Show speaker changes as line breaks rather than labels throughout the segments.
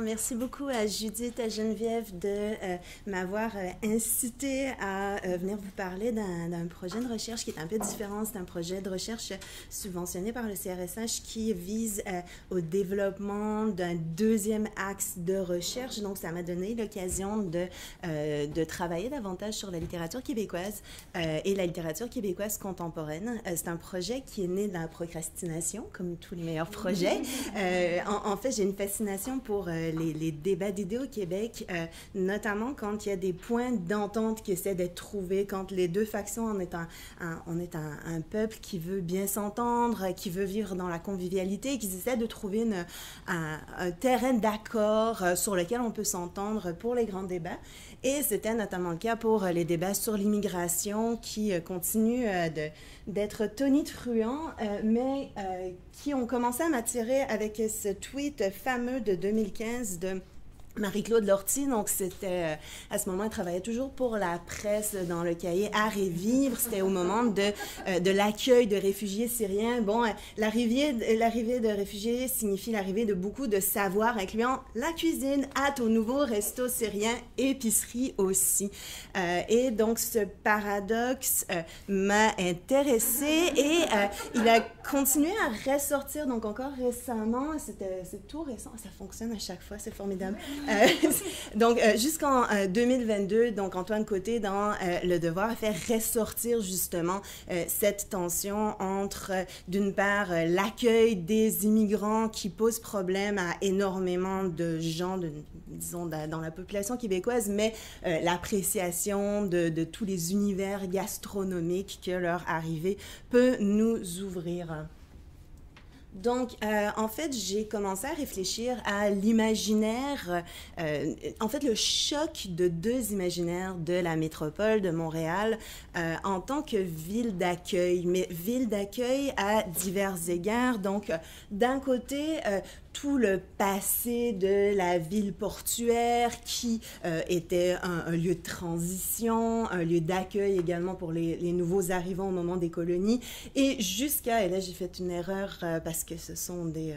Merci beaucoup à Judith, à Geneviève de m'avoir incité à venir vous parler d'un projet de recherche qui est un peu différent. C'est un projet de recherche subventionné par le CRSH qui vise au développement d'un deuxième axe de recherche. Donc, ça m'a donné l'occasion de travailler davantage sur la littérature québécoise et la littérature québécoise contemporaine. C'est un projet qui est né de la procrastination, comme tous les meilleurs projets. En fait, j'ai une fascination pour les débats d'idées au Québec, notamment quand il y a des points d'entente qui essaient d'être trouvés, quand les deux factions, on est un peuple qui veut bien s'entendre, qui veut vivre dans la convivialité, et qui essaie de trouver un terrain d'accord sur lequel on peut s'entendre pour les grands débats. Et c'était notamment le cas pour les débats sur l'immigration qui continuent d'être tonitruants, mais qui ont commencé à m'attirer avec ce tweet fameux de 2015 de Marie-Claude Lortie. Donc, c'était, à ce moment, elle travaillait toujours pour la presse dans le cahier Art et Vivre. C'était au moment de l'accueil de réfugiés syriens. Bon, l'arrivée de réfugiés signifie l'arrivée de beaucoup de savoirs, incluant la cuisine, hâte au nouveau resto syrien, épicerie aussi. Et donc, ce paradoxe m'a intéressée et il a continué à ressortir, donc encore récemment, c'est tout récent, ça fonctionne à chaque fois, c'est formidable. Donc, jusqu'en 2022, donc Antoine Côté, dans Le Devoir, a fait ressortir justement cette tension entre, d'une part, l'accueil des immigrants qui pose problème à énormément de gens, disons, dans la population québécoise, mais l'appréciation de tous les univers gastronomiques que leur arrivée peut nous ouvrir. Donc, en fait, j'ai commencé à réfléchir à l'imaginaire, en fait, le choc de deux imaginaires de la métropole de Montréal en tant que ville d'accueil, mais ville d'accueil à divers égards. Donc, d'un côté, tout le passé de la ville portuaire qui était un lieu de transition, un lieu d'accueil également pour les nouveaux arrivants au moment des colonies, et jusqu'à, et là j'ai fait une erreur parce que ce sont des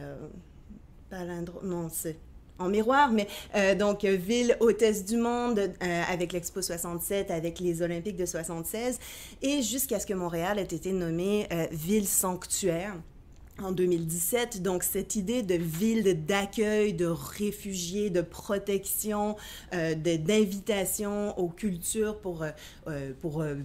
palindromes, non c'est en miroir, mais donc ville hôtesse du monde avec l'Expo 67, avec les Olympiques de 76, et jusqu'à ce que Montréal ait été nommée ville sanctuaire en 2017, donc cette idée de ville d'accueil, de réfugiés, de protection, d'invitation aux cultures pour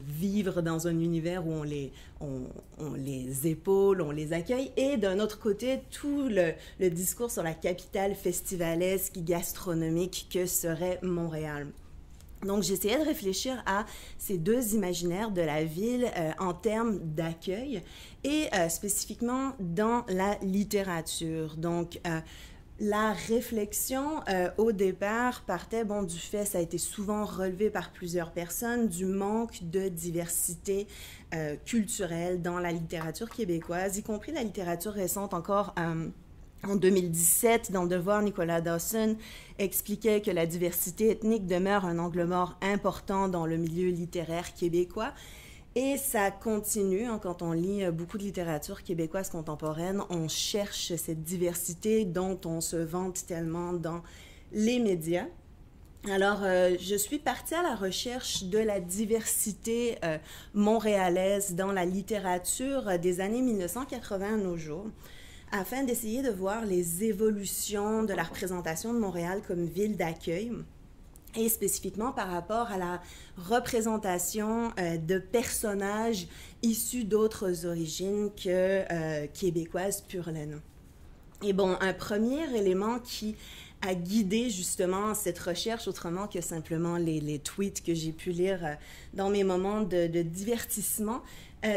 vivre dans un univers où on les épaule, on les accueille, et d'un autre côté, tout le discours sur la capitale festivaleske, gastronomique que serait Montréal. Donc, j'essayais de réfléchir à ces deux imaginaires de la ville en termes d'accueil et spécifiquement dans la littérature. Donc, la réflexion, au départ, partait du fait, ça a été souvent relevé par plusieurs personnes, du manque de diversité culturelle dans la littérature québécoise, y compris la littérature récente encore. En 2017, dans Le Devoir, Nicolas Dawson expliquait que la diversité ethnique demeure un angle mort important dans le milieu littéraire québécois. Et ça continue, quand on lit beaucoup de littérature québécoise contemporaine, on cherche cette diversité dont on se vante tellement dans les médias. Alors, je suis partie à la recherche de la diversité montréalaise dans la littérature des années 1980 à nos jours, afin d'essayer de voir les évolutions de la représentation de Montréal comme ville d'accueil, et spécifiquement par rapport à la représentation de personnages issus d'autres origines que québécoises pur laine. Et bon, un premier élément qui a guidé justement cette recherche, autrement que simplement les tweets que j'ai pu lire dans mes moments de divertissement,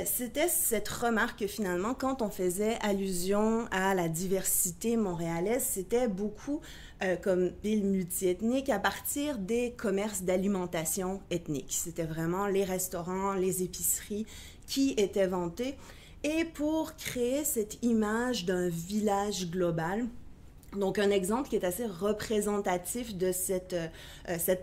c'était cette remarque que finalement, quand on faisait allusion à la diversité montréalaise, c'était beaucoup comme ville multiethnique à partir des commerces d'alimentation ethnique. C'était vraiment les restaurants, les épiceries qui étaient vantés. Et pour créer cette image d'un village global, Donc, un exemple qui est assez représentatif de cette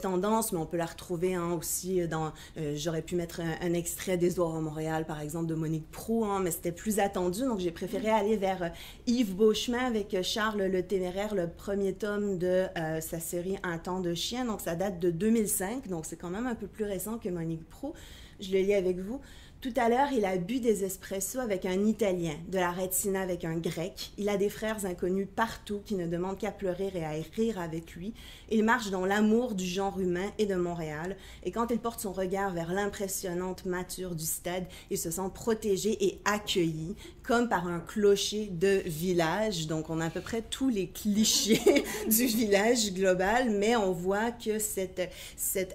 tendance, mais on peut la retrouver aussi dans... j'aurais pu mettre un extrait des Aurores Montréal, par exemple, de Monique Proulx, mais c'était plus attendu, donc j'ai préféré aller vers Yves Beauchemin avec Charles le Téméraire, le premier tome de sa série Un temps de chien, donc ça date de 2005, donc c'est quand même un peu plus récent que Monique Proulx. Je le lis avec vous. Tout à l'heure, il a bu des espressos avec un Italien, de la Retsina avec un Grec. Il a des frères inconnus partout qui ne demandent qu'à pleurer et à rire avec lui. Il marche dans l'amour du genre humain et de Montréal. Et quand il porte son regard vers l'impressionnante mature du stade, il se sent protégé et accueilli, comme par un clocher de village. Donc, on a à peu près tous les clichés du village global, mais on voit que cet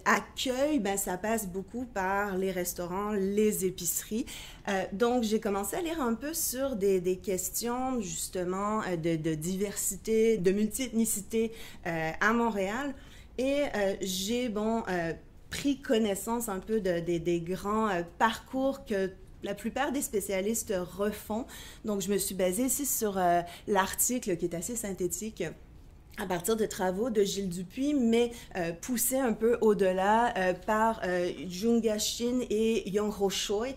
accueil, ça passe beaucoup par les restaurants, les épiceries. Donc, j'ai commencé à lire un peu sur des questions, justement, de diversité, de multiethnicité à Montréal. Et j'ai, pris connaissance un peu des grands parcours que la plupart des spécialistes refont. Donc, je me suis basée ici sur l'article qui est assez synthétique à partir de travaux de Gilles Dupuis, mais poussé un peu au-delà par Junga Shin et Young-Ho Choi,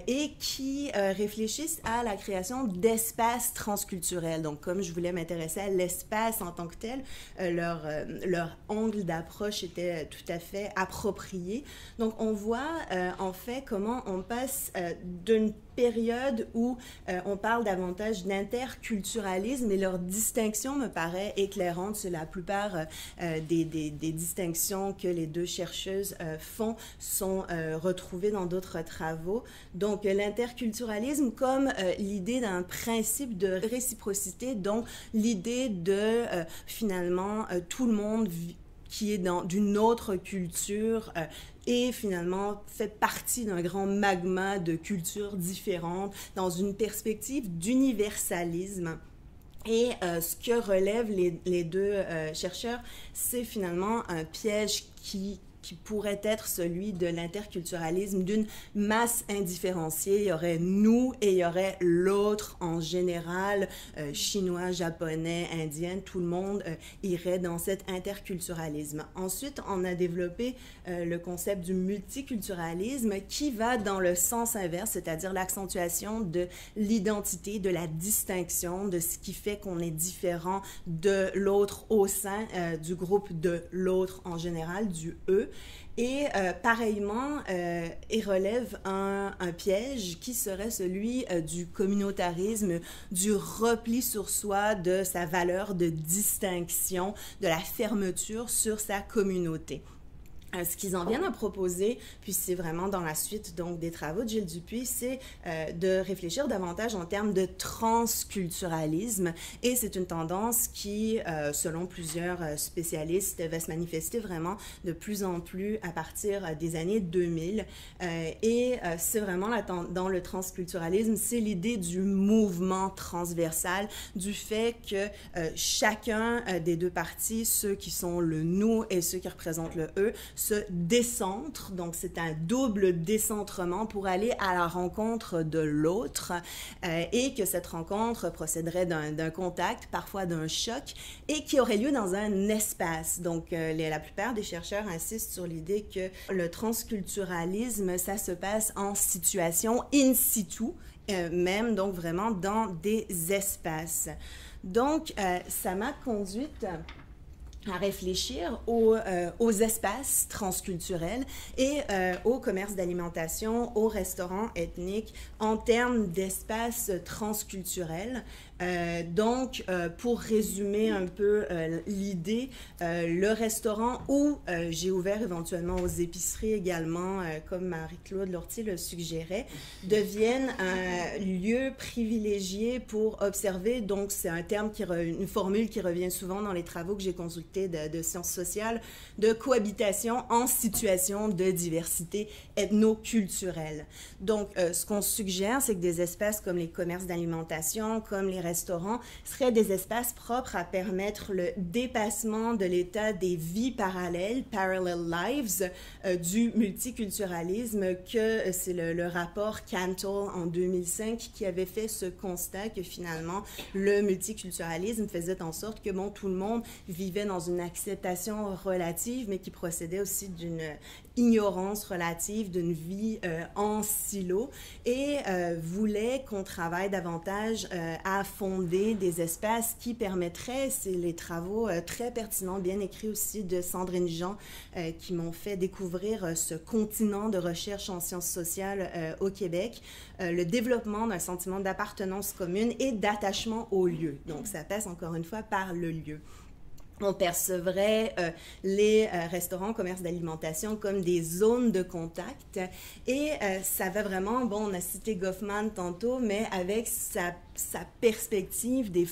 et qui réfléchissent à la création d'espaces transculturels. Donc, comme je voulais m'intéresser à l'espace en tant que tel, leur angle d'approche était tout à fait approprié. Donc, on voit en fait comment on passe d'une période où on parle davantage d'interculturalisme et leur distinction me paraît éclairante sur la plupart des distinctions que les deux chercheuses font sont retrouvées dans d'autres travaux. Donc, l'interculturalisme comme l'idée d'un principe de réciprocité, donc l'idée de finalement tout le monde qui est d'une autre culture et finalement fait partie d'un grand magma de cultures différentes dans une perspective d'universalisme. Et ce que relèvent les deux chercheurs, c'est finalement un piège qui pourrait être celui de l'interculturalisme, d'une masse indifférenciée. Il y aurait nous et il y aurait l'autre en général, chinois, japonais, indien, tout le monde irait dans cet interculturalisme. Ensuite, on a développé le concept du multiculturalisme qui va dans le sens inverse, c'est-à-dire l'accentuation de l'identité, de la distinction, de ce qui fait qu'on est différent de l'autre au sein du groupe de l'autre en général, du « eux ». Et pareillement, il relève un piège qui serait celui du communautarisme, du repli sur soi, de sa valeur de distinction, de la fermeture sur sa communauté. Ce qu'ils en viennent à proposer, puis c'est vraiment dans la suite donc, des travaux de Gilles Dupuis, c'est de réfléchir davantage en termes de transculturalisme. Et c'est une tendance qui, selon plusieurs spécialistes, va se manifester vraiment de plus en plus à partir des années 2000. Et c'est vraiment dans le transculturalisme, c'est l'idée du mouvement transversal, du fait que chacun des deux parties, ceux qui sont le nous et ceux qui représentent le eux, se décentre, donc c'est un double décentrement pour aller à la rencontre de l'autre et que cette rencontre procéderait d'un contact, parfois d'un choc, et qui aurait lieu dans un espace. Donc la plupart des chercheurs insistent sur l'idée que le transculturalisme, ça se passe en situation in situ, même donc vraiment dans des espaces. Donc ça m'a conduite à réfléchir aux espaces transculturels et au commerce d'alimentation, aux restaurants ethniques en termes d'espaces transculturels. Donc, pour résumer un peu l'idée, le restaurant où j'ai ouvert éventuellement aux épiceries également, comme Marie-Claude Lortie le suggérait, deviennent un lieu privilégié pour observer. Donc, c'est un terme, une formule qui revient souvent dans les travaux que j'ai consultés de sciences sociales, de cohabitation en situation de diversité ethno-culturelle. Donc, ce qu'on suggère, c'est que des espaces comme les commerces d'alimentation, comme les restaurants seraient des espaces propres à permettre le dépassement de l'état des vies parallèles, parallel lives, du multiculturalisme, que c'est le rapport Cantle en 2005 qui avait fait ce constat que finalement le multiculturalisme faisait en sorte que bon, tout le monde vivait dans une acceptation relative, mais qui procédait aussi d'une ignorance relative, d'une vie en silo, et voulait qu'on travaille davantage à fonder des espaces qui permettraient, c'est les travaux très pertinents, bien écrits aussi de Sandrine Jean, qui m'ont fait découvrir ce continent de recherche en sciences sociales au Québec, le développement d'un sentiment d'appartenance commune et d'attachement au lieu. Donc, ça passe encore une fois par le lieu. On percevrait les restaurants, commerces d'alimentation comme des zones de contact, et ça va vraiment, bon, on a cité Goffman tantôt, mais avec sa perspective des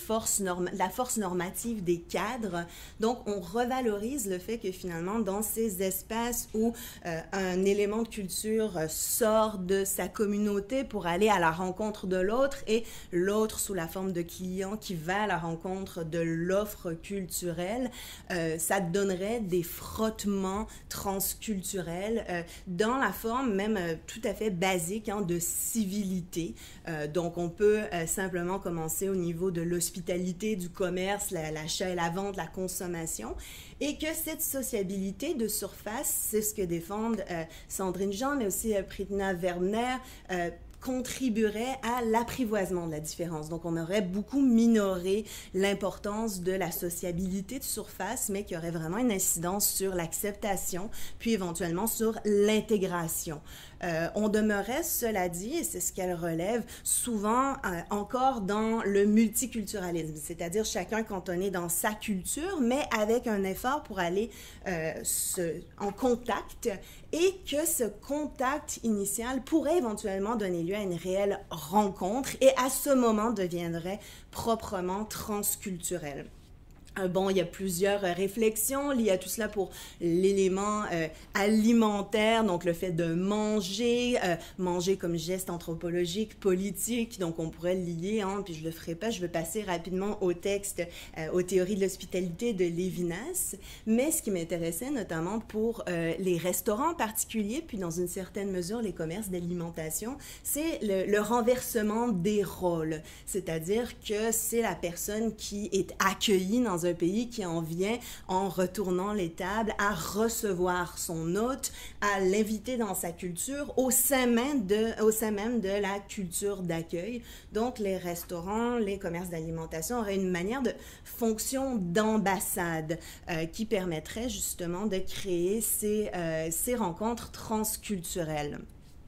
la force normative des cadres. Donc, on revalorise le fait que finalement, dans ces espaces où un élément de culture sort de sa communauté pour aller à la rencontre de l'autre, et l'autre sous la forme de client qui va à la rencontre de l'offre culturelle, ça donnerait des frottements transculturels dans la forme même tout à fait basique de civilité. Donc, on peut simplement commencer au niveau de l'hospitalité, du commerce, l'achat et la vente, la consommation, et que cette sociabilité de surface, c'est ce que défendent Sandrine Jean, mais aussi Pritna Verbner, contribuerait à l'apprivoisement de la différence. Donc, on aurait beaucoup minoré l'importance de la sociabilité de surface, mais qui aurait vraiment une incidence sur l'acceptation, puis éventuellement sur l'intégration. On demeurait, cela dit, et c'est ce qu'elle relève, souvent encore dans le multiculturalisme, c'est-à-dire chacun cantonné dans sa culture, mais avec un effort pour aller en contact, et que ce contact initial pourrait éventuellement donner lieu à une réelle rencontre, et à ce moment deviendrait proprement transculturel. Bon, il y a plusieurs réflexions liées à tout cela pour l'élément alimentaire, donc le fait de manger, manger comme geste anthropologique, politique, donc on pourrait le lier, puis je le ferai pas, je vais passer rapidement au texte, aux théories de l'hospitalité de Lévinas, mais ce qui m'intéressait notamment pour les restaurants en particulier, puis dans une certaine mesure les commerces d'alimentation, c'est le renversement des rôles, c'est-à-dire que c'est la personne qui est accueillie dans un pays qui en vient, en retournant les tables, à recevoir son hôte, à l'inviter dans sa culture, au sein même de la culture d'accueil. Donc, les restaurants, les commerces d'alimentation auraient une manière de fonction d'ambassade qui permettrait justement de créer ces rencontres transculturelles.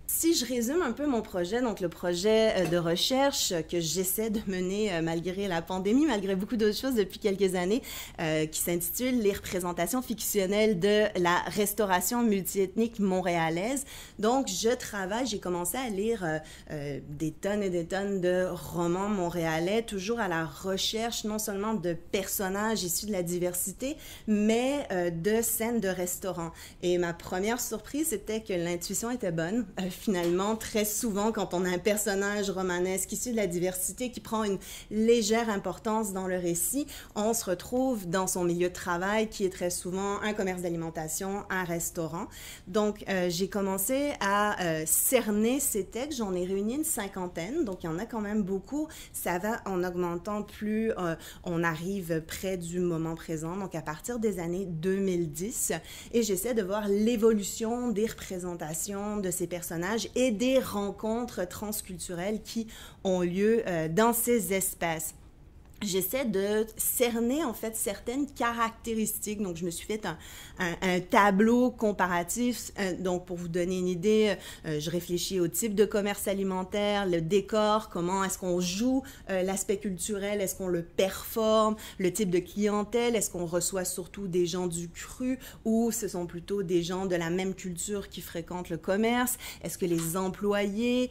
Si je résume un peu mon projet, donc le projet de recherche que j'essaie de mener malgré la pandémie, malgré beaucoup d'autres choses depuis quelques années, qui s'intitule « Les représentations fictionnelles de la restauration multiethnique montréalaise ». Donc, j'ai commencé à lire des tonnes et des tonnes de romans montréalais, toujours à la recherche non seulement de personnages issus de la diversité, mais de scènes de restaurants. Et ma première surprise, c'était que l'intuition était bonne. Finalement, très souvent, quand on a un personnage romanesque issu de la diversité qui prend une légère importance dans le récit, on se retrouve dans son milieu de travail qui est très souvent un commerce d'alimentation, un restaurant. Donc, j'ai commencé à cerner ces textes. J'en ai réuni une 50aine, donc il y en a quand même beaucoup. Ça va en augmentant plus on arrive près du moment présent, donc à partir des années 2010. Et j'essaie de voir l'évolution des représentations de ces personnages et des rencontres transculturelles qui ont lieu dans ces espaces. J'essaie de cerner en fait certaines caractéristiques. Donc, je me suis fait un tableau comparatif. Donc, pour vous donner une idée, je réfléchis au type de commerce alimentaire, le décor, comment est-ce qu'on joue l'aspect culturel, est-ce qu'on le performe, le type de clientèle, est-ce qu'on reçoit surtout des gens du cru ou ce sont plutôt des gens de la même culture qui fréquentent le commerce, est-ce que les employés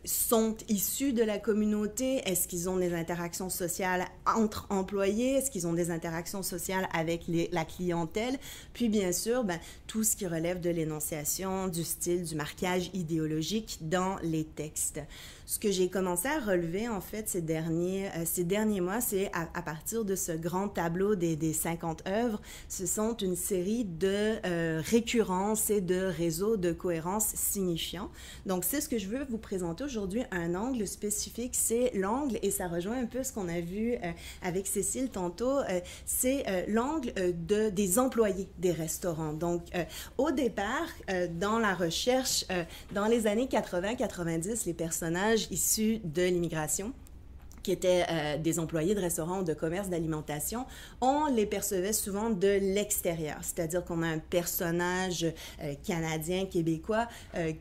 sont issus de la communauté, est-ce qu'ils ont des interactions sociales entre employés, est-ce qu'ils ont des interactions sociales avec la clientèle, puis bien sûr, tout ce qui relève de l'énonciation, du style, du marquage idéologique dans les textes. Ce que j'ai commencé à relever, en fait, ces derniers mois, c'est à partir de ce grand tableau des 50 œuvres, ce sont une série de récurrences et de réseaux de cohérence signifiants. Donc, c'est ce que je veux vous présenter aujourd'hui, un angle spécifique, c'est l'angle, et ça rejoint un peu ce qu'on a vu avec Cécile tantôt, c'est l'angle des employés des restaurants. Donc, au départ, dans la recherche, dans les années 80-90, les personnages issus de l'immigration, qui étaient des employés de restaurants ou de commerce d'alimentation, on les percevait souvent de l'extérieur. C'est-à-dire qu'on a un personnage canadien, québécois,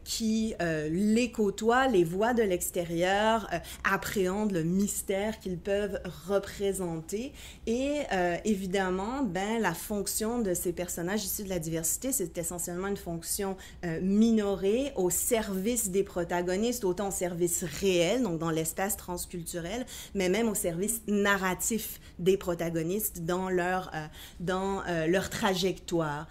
qui les côtoie, les voit de l'extérieur, appréhende le mystère qu'ils peuvent représenter. Et évidemment, la fonction de ces personnages issus de la diversité, c'est essentiellement une fonction minorée au service des protagonistes, autant au service réel, donc dans l'espace transculturel, mais même au service narratif des protagonistes dans leur trajectoire.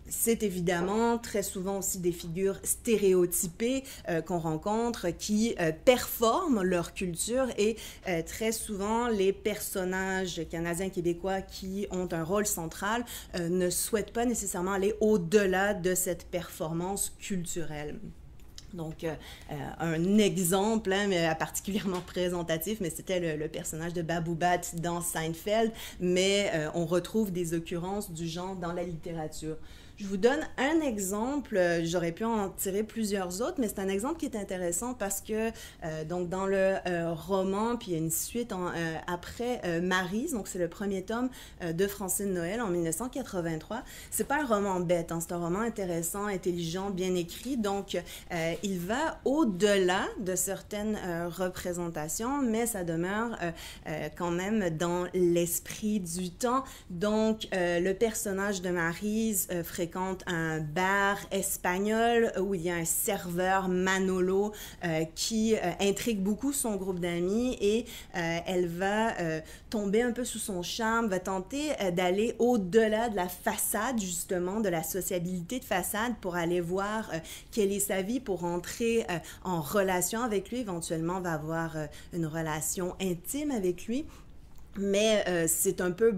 C'est évidemment très souvent aussi des figures stéréotypées qu'on rencontre qui performent leur culture et très souvent les personnages canadiens, québécois qui ont un rôle central ne souhaitent pas nécessairement aller au-delà de cette performance culturelle. Donc, un exemple mais particulièrement représentatif, mais c'était le personnage de Babou Bat dans Seinfeld, mais on retrouve des occurrences du genre dans la littérature. Je vous donne un exemple, j'aurais pu en tirer plusieurs autres, mais c'est un exemple qui est intéressant parce que donc dans le roman, puis il y a une suite après Maryse, donc c'est le premier tome de Francine Noël en 1983. C'est pas un roman bête, hein, c'est un roman intéressant, intelligent, bien écrit, donc il va au-delà de certaines représentations, mais ça demeure quand même dans l'esprit du temps. Donc le personnage de Maryse fréquente un bar espagnol où il y a un serveur Manolo qui intrigue beaucoup son groupe d'amis et elle va tomber un peu sous son charme, va tenter d'aller au-delà de la façade justement, de la sociabilité de façade pour aller voir quelle est sa vie, pour entrer en relation avec lui, éventuellement va avoir une relation intime avec lui. Mais c'est un peu,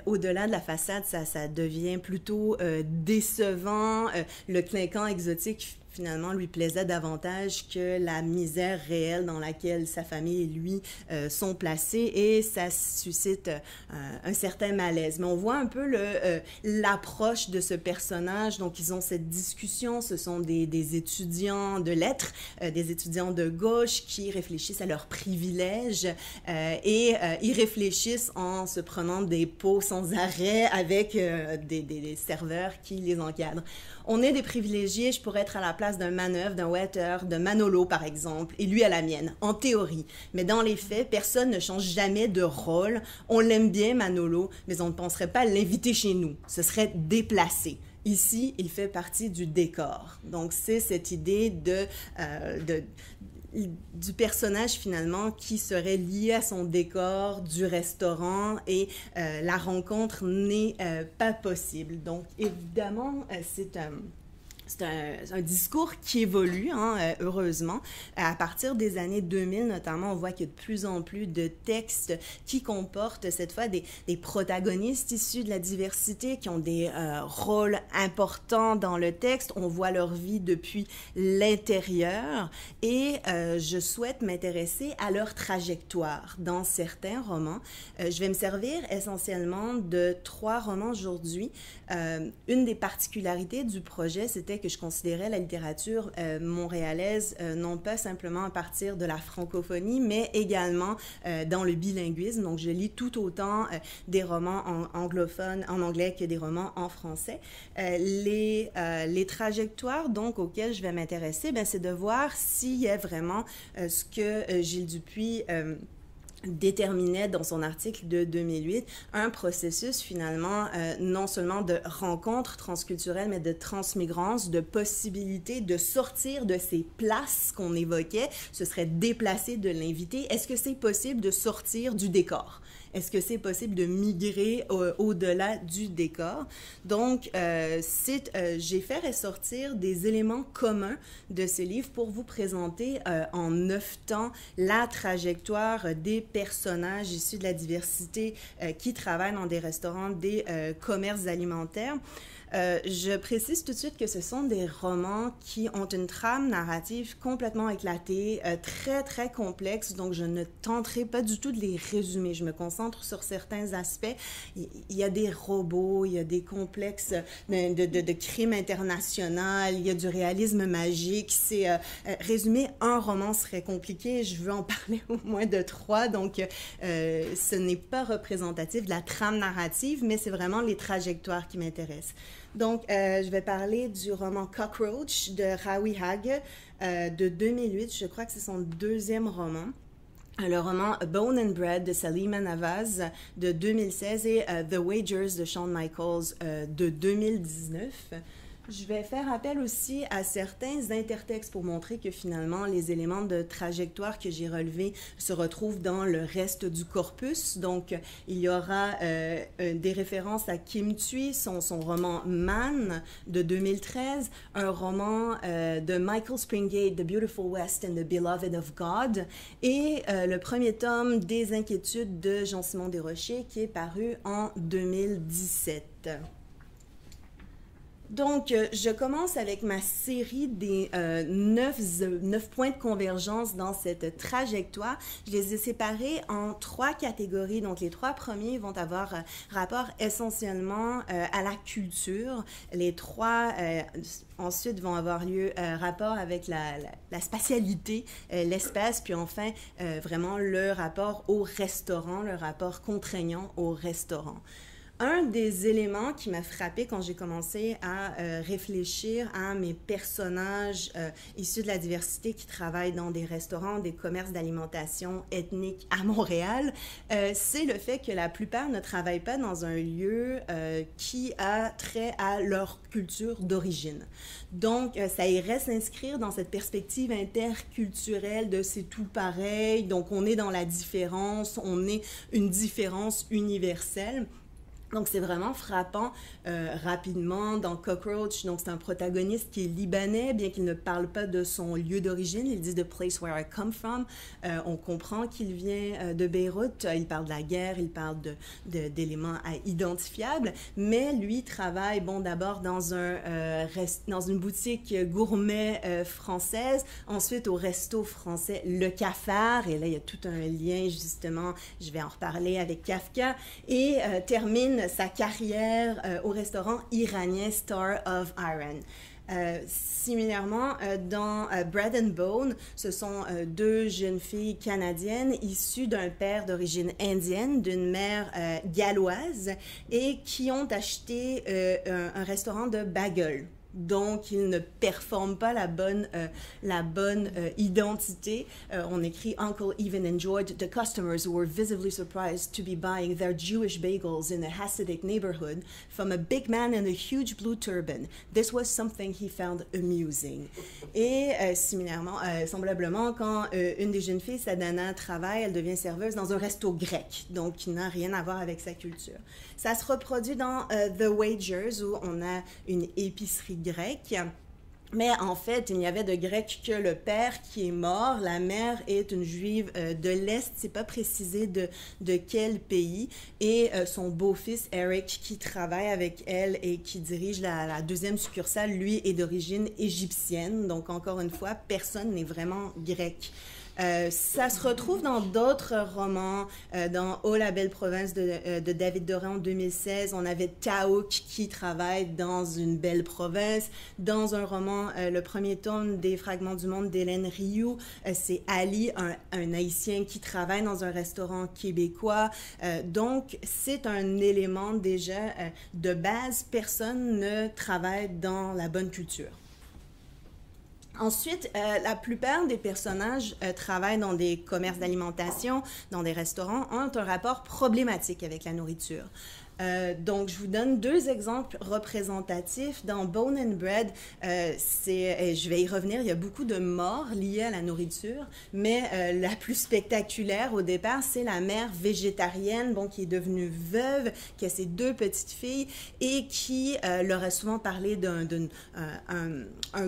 au-delà de la façade, ça devient plutôt décevant. Le clinquant exotique, finalement, lui plaisait davantage que la misère réelle dans laquelle sa famille et lui sont placés, et ça suscite un certain malaise. Mais on voit un peu l'approche de ce personnage. Donc, ils ont cette discussion. Ce sont des étudiants de lettres, des étudiants de gauche qui réfléchissent à leurs privilèges et ils réfléchissent en se prenant des pots sans arrêt avec des serveurs qui les encadrent. On est des privilégiés, je pourrais être à la place d'un manœuvre, d'un waiter, de Manolo par exemple, et lui à la mienne, en théorie. Mais dans les faits, personne ne change jamais de rôle. On l'aime bien Manolo, mais on ne penserait pas à l'inviter chez nous. Ce serait déplacé. Ici, il fait partie du décor. Donc c'est cette idée du personnage finalement qui serait lié à son décor du restaurant et la rencontre n'est pas possible. Donc évidemment, c'est un discours qui évolue, hein, heureusement. À partir des années 2000, notamment, on voit qu'il y a de plus en plus de textes qui comportent cette fois des protagonistes issus de la diversité, qui ont des rôles importants dans le texte. On voit leur vie depuis l'intérieur et je souhaite m'intéresser à leur trajectoire dans certains romans. Je vais me servir essentiellement de 3 romans aujourd'hui. Une des particularités du projet, c'était que je considérais la littérature montréalaise non pas simplement à partir de la francophonie, mais également dans le bilinguisme. Donc, je lis tout autant des romans anglophones en anglais que des romans en français. Les trajectoires donc auxquelles je vais m'intéresser, c'est de voir s'il y a vraiment ce que Gilles Dupuis déterminait dans son article de 2008 un processus finalement non seulement de rencontre transculturelle, mais de transmigrance, de possibilité de sortir de ces places qu'on évoquait. Ce serait déplacer de l'invité. Est-ce que c'est possible de sortir du décor? est-ce que c'est possible de migrer au-delà du décor? Donc, j'ai fait ressortir des éléments communs de ce livre pour vous présenter en 9 temps la trajectoire des personnages issus de la diversité qui travaillent dans des restaurants, des commerces alimentaires. Je précise tout de suite que ce sont des romans qui ont une trame narrative complètement éclatée, très, très complexe, donc je ne tenterai pas du tout de les résumer. Je me concentre sur certains aspects. Il y a des robots, il y a des complexes de crimes internationaux, il y a du réalisme magique. Résumer un roman serait compliqué, je veux en parler au moins de 3, donc ce n'est pas représentatif de la trame narrative, mais c'est vraiment les trajectoires qui m'intéressent. Donc, je vais parler du roman Cockroach de Rawi Hage de 2008. Je crois que c'est son 2e roman. Le roman Bone and Bread de Salima Navaz de 2016 et The Wagers de Shawn Michaels de 2019. Je vais faire appel aussi à certains intertextes pour montrer que finalement, les éléments de trajectoire que j'ai relevés se retrouvent dans le reste du corpus. Donc, il y aura des références à Kim Thuy, son roman Man de 2013, un roman de Michael Springate, The Beautiful West and the Beloved of God, et le premier tome des Inquiétudes de Jean-Simon Desrochers qui est paru en 2017. Donc, je commence avec ma série des 9 points de convergence dans cette trajectoire. Je les ai séparés en 3 catégories. Donc, les 3 premiers vont avoir rapport essentiellement à la culture. Les 3 ensuite vont avoir lieu rapport avec la spatialité, l'espace, puis enfin vraiment le rapport au restaurant, le rapport contraignant au restaurant. Un des éléments qui m'a frappé quand j'ai commencé à réfléchir à mes personnages issus de la diversité qui travaillent dans des restaurants, des commerces d'alimentation ethnique à Montréal, c'est le fait que la plupart ne travaillent pas dans un lieu qui a trait à leur culture d'origine. Donc, ça irait s'inscrire dans cette perspective interculturelle de c'est tout pareil, donc on est dans la différence, on est une différence universelle. Donc, c'est vraiment frappant rapidement dans Cockroach. Donc, c'est un protagoniste qui est libanais, bien qu'il ne parle pas de son lieu d'origine. Il dit « The place where I come from ». On comprend qu'il vient de Beyrouth. Il parle de la guerre, il parle d'éléments identifiables. Mais lui travaille, d'abord dans une boutique gourmet française, ensuite au resto français Le Cafard. Et là, il y a tout un lien, justement, je vais en reparler avec Kafka. Et termine sa carrière au restaurant iranien Star of Iran. Similairement, dans Bread and Bone, ce sont 2 jeunes filles canadiennes issues d'un père d'origine indienne, d'une mère galloise, et qui ont acheté un restaurant de bagel. Donc, ils ne performent pas la bonne identité. On écrit « Uncle even enjoyed the customers who were visibly surprised to be buying their Jewish bagels in a Hasidic neighborhood from a big man in a huge blue turban. This was something he found amusing. » Et similairement, semblablement, quand une des jeunes filles, Sadana, travaille, elle devient serveuse dans un resto grec, donc qui n'a rien à voir avec sa culture. Ça se reproduit dans The Wagers, où on a une épicerie grecque. Mais en fait, il n'y avait de grec que le père qui est mort. La mère est une juive de l'Est, c'est pas précisé de quel pays. Et son beau-fils, Eric, qui travaille avec elle et qui dirige la 2e succursale, lui, est d'origine égyptienne. Donc, encore une fois, personne n'est vraiment grec. Ça se retrouve dans d'autres romans, dans Oh la belle province de David Doran en 2016, on avait Taouk qui travaille dans une belle province. Dans un roman, le premier tome des Fragments du monde d'Hélène Rioux, c'est Ali, un Haïtien qui travaille dans un restaurant québécois. Donc, c'est un élément déjà de base, personne ne travaille dans la bonne culture. Ensuite, la plupart des personnages travaillent dans des commerces d'alimentation, dans des restaurants, ont un rapport problématique avec la nourriture. Donc, je vous donne deux exemples représentatifs. Dans Bone and Bread, je vais y revenir, il y a beaucoup de morts liées à la nourriture, mais la plus spectaculaire au départ, c'est la mère végétarienne, bon, qui est devenue veuve, qui a ses deux petites filles et qui leur a souvent parlé d'un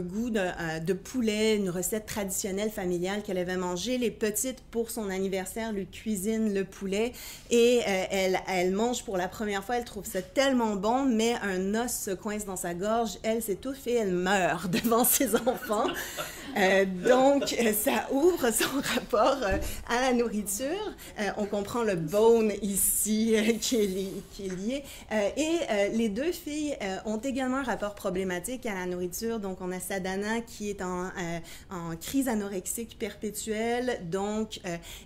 goût de poulet, une recette traditionnelle familiale qu'elle avait mangée. Les petites, pour son anniversaire, lui cuisinent le poulet et elle mange pour la première fois, elle trouve ça tellement bon, mais un os se coince dans sa gorge, elle s'étouffe et elle meurt devant ses enfants. Donc, ça ouvre son rapport à la nourriture. On comprend le bone ici qui est lié. Les deux filles ont également un rapport problématique à la nourriture. Donc, on a Sadhana qui est en crise anorexique perpétuelle, donc,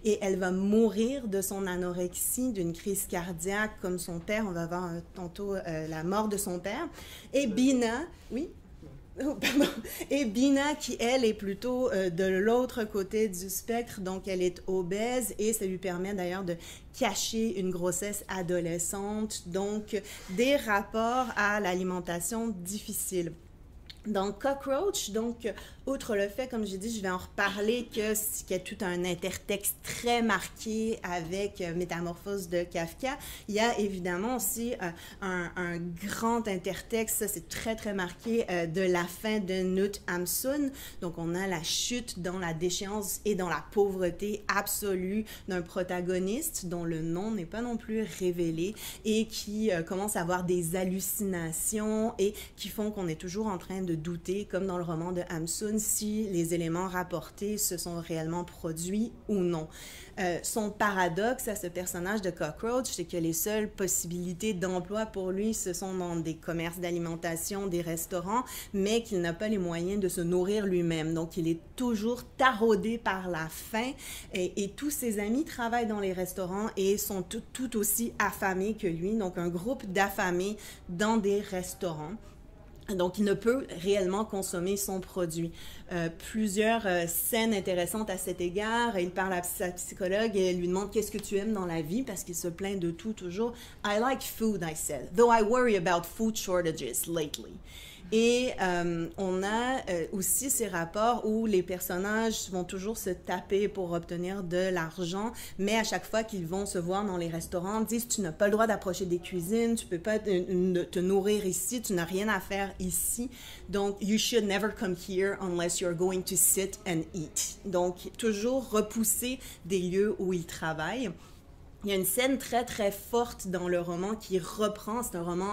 et elle va mourir de son anorexie, d'une crise cardiaque comme son père. On va voir tantôt la mort de son père. Et Bina, oui? Oh, pardon. Et Bina, qui, elle, est plutôt de l'autre côté du spectre, donc elle est obèse et ça lui permet d'ailleurs de cacher une grossesse adolescente, donc des rapports à l'alimentation difficiles. Dans Cockroach, donc, outre le fait, comme j'ai dit, je vais en reparler, qu'il y a tout un intertexte très marqué avec Métamorphose de Kafka, il y a évidemment aussi un grand intertexte, ça c'est très très marqué, de la fin de Knut Hamsun. Donc on a la chute dans la déchéance et dans la pauvreté absolue d'un protagoniste dont le nom n'est pas non plus révélé et qui commence à avoir des hallucinations et qui font qu'on est toujours en train de douter, comme dans le roman de Hamsun, si les éléments rapportés se sont réellement produits ou non. Son paradoxe à ce personnage de Cockroach, c'est que les seules possibilités d'emploi pour lui, ce sont dans des commerces d'alimentation, des restaurants, mais qu'il n'a pas les moyens de se nourrir lui-même. Donc, il est toujours taraudé par la faim et tous ses amis travaillent dans les restaurants et sont tout aussi affamés que lui. Donc, un groupe d'affamés dans des restaurants. Donc, il ne peut réellement consommer son produit. Plusieurs scènes intéressantes à cet égard. Il parle à sa psychologue et elle lui demande « Qu'est-ce que tu aimes dans la vie? » Parce qu'il se plaint de tout toujours. « I like food, I said, though I worry about food shortages lately. » Et on a aussi ces rapports où les personnages vont toujours se taper pour obtenir de l'argent, mais à chaque fois qu'ils vont se voir dans les restaurants, disent « Tu n'as pas le droit d'approcher des cuisines, tu peux pas te nourrir ici, tu n'as rien à faire ici. Donc, you should never come here unless you're going to sit and eat. » Donc, toujours repousser des lieux où ils travaillent. Il y a une scène très, très forte dans le roman qui reprend, c'est un roman